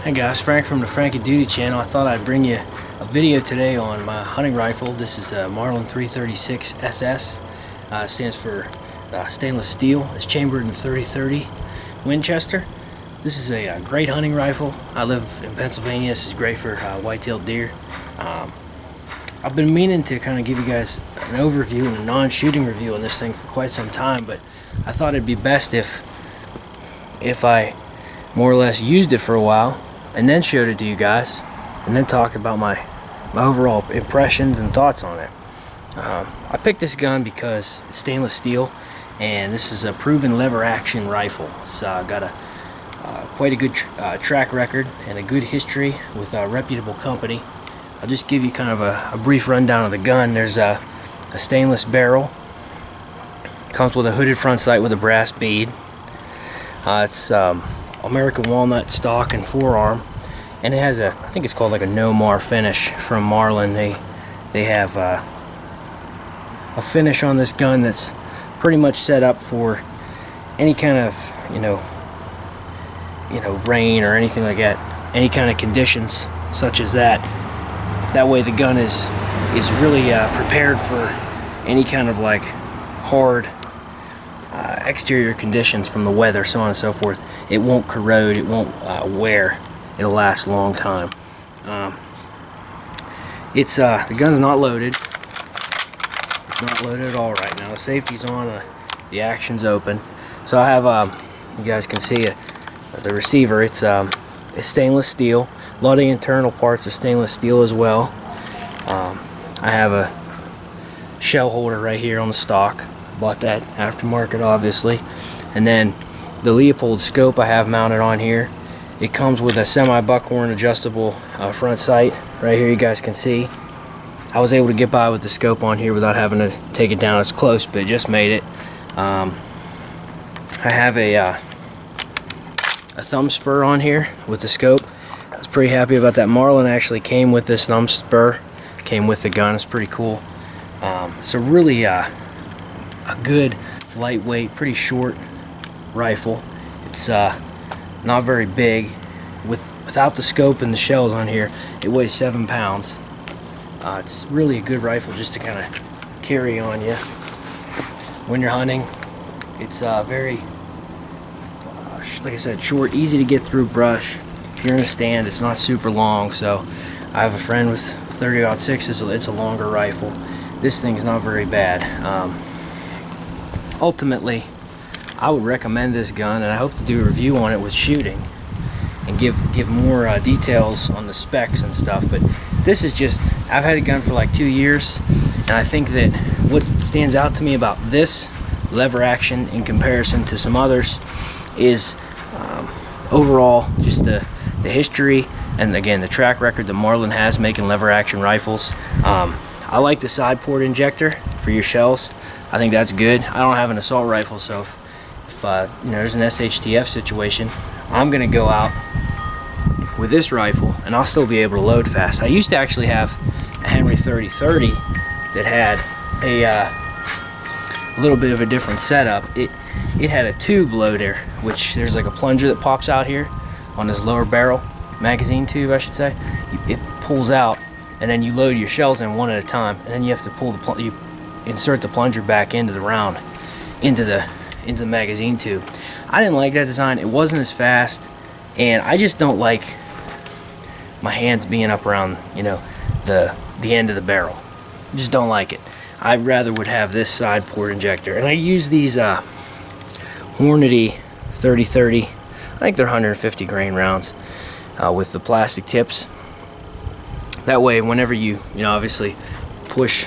Hey guys, Frank from the Frank and Duty channel. I thought I'd bring you a video today on my hunting rifle. This is a Marlin 336SS. Stands for stainless steel. It's chambered in 30-30 Winchester. This is a great hunting rifle. I live in Pennsylvania. This is great for white-tailed deer. I've been meaning to kind of give you guys an overview and a non-shooting review on this thing for quite some time, but I thought it'd be best if I more or less used it for a while and then showed it to you guys and then talk about my overall impressions and thoughts on it. I picked this gun because it's stainless steel, and this is a proven lever action rifle. It's got quite a good track record and a good history with a reputable company. I'll just give you kind of a brief rundown of the gun. There's a stainless barrel. Comes with a hooded front sight with a brass bead. It's American walnut stock and forearm, and it has I think it's called like a no-mar finish from Marlin. They have a finish on this gun that's pretty much set up for any kind of you know rain or anything like that, any kind of conditions such as that. That way the gun is really prepared for any kind of like hard exterior conditions from the weather, so on and so forth. It won't corrode, it won't wear, it'll last a long time. The gun's not loaded. It's not loaded at all right now. The safety's on, the action's open. So I have, you guys can see the receiver. It's stainless steel. A lot of the internal parts are stainless steel as well. I have a shell holder right here on the stock. Bought that aftermarket, obviously. And then the Leupold scope I have mounted on here. It comes with a semi-buckhorn adjustable front sight right here, you guys can see. I was able to get by with the scope on here without having to take it down as close, but it just made it. I have a thumb spur on here with the scope. I was pretty happy about that. Marlin actually came with this thumb spur, came with the gun. It's pretty cool. It's a really a good, lightweight, pretty short rifle. It's not very big. Without the scope and the shells on here, it weighs 7 pounds. It's really a good rifle just to kind of carry on you when you're hunting. It's very, like I said, short, easy to get through brush. If you're in a stand, it's not super long. So I have a friend with 30-06s. It's a longer rifle. This thing's not very bad. Ultimately, I would recommend this gun, and I hope to do a review on it with shooting and give more details on the specs and stuff. But this is just, I've had a gun for like 2 years, and I think that what stands out to me about this lever action in comparison to some others is overall just the history and again the track record that Marlin has making lever action rifles. I like the side port injector for your shells. I think that's good. I don't have an assault rifle, so if there's an SHTF situation, I'm gonna go out with this rifle and I'll still be able to load fast. I used to actually have a Henry 30-30 that had a little bit of a different setup. It had a tube loader, which there's like a plunger that pops out here on this lower barrel, magazine tube I should say. It pulls out and then you load your shells in one at a time, and then you have to pull you insert the plunger back into the round, into the magazine tube. I didn't like that design. It wasn't as fast, and I just don't like my hands being up around the end of the barrel. I just don't like it. I rather would have this side port injector, and I use these Hornady 30-30. I think they're 150 grain rounds with the plastic tips. That way, whenever you obviously push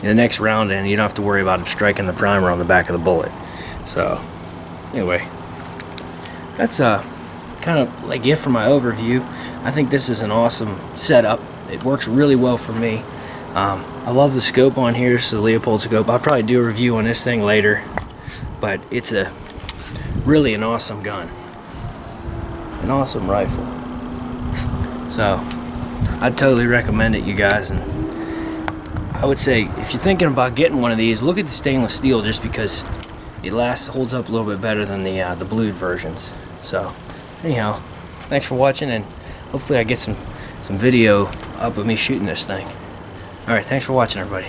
the next round in, you don't have to worry about it striking the primer on the back of the bullet. So anyway, that's kind of like it for my overview. I think this is an awesome setup. It works really well for me. I love the scope on here. It's the Leupold scope. I'll probably do a review on this thing later, but it's really an awesome gun, an awesome rifle. So I'd totally recommend it, you guys. And I would say if you're thinking about getting one of these, look at the stainless steel, just because it holds up a little bit better than the blued versions. So anyhow, thanks for watching, and hopefully I get some video up of me shooting this thing. Alright, thanks for watching, everybody.